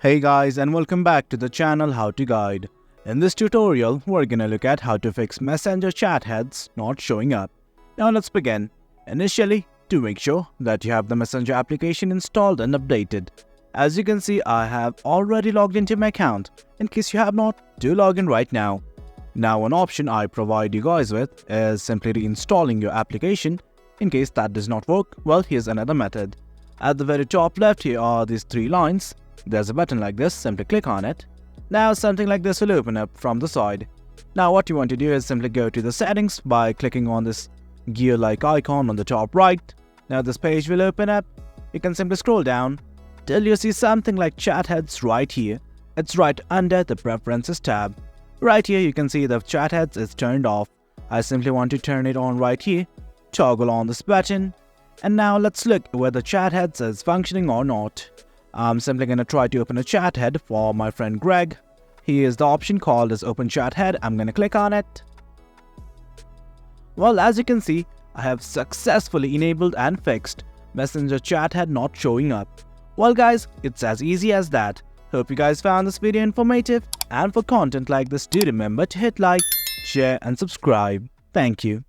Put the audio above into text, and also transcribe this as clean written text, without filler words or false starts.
Hey guys, and welcome back to the channel How to Guide. In this tutorial, we're gonna look at how to fix Messenger chat heads not showing up. Now let's begin. Initially, to make sure that you have the Messenger application installed and updated. As you can see, I have already logged into my account. In case you have not, do log in right now. Now one option I provide you guys with is simply reinstalling your application. In case that does not work, well, here's another method. At the very top left here are these three lines. There's a button like this, simply click on it. Now something like this will open up from the side. Now what you want to do is simply go to the settings by clicking on this gear-like icon on the top right. Now this page will open up. You can simply scroll down till you see something like chat heads right here. It's right under the preferences tab. Right here you can see the chat heads is turned off. I simply want to turn it on right here. Toggle on this button. And now let's look whether chat heads is functioning or not. I'm simply gonna try to open a chat head for my friend Greg. Here's the option called as open chat head. I'm gonna click on it. Well, as you can see, I have successfully enabled and fixed Messenger chat head not showing up. Well guys, it's as easy as that. Hope you guys found this video informative, and for content like this, do remember to hit like, share and subscribe. Thank you.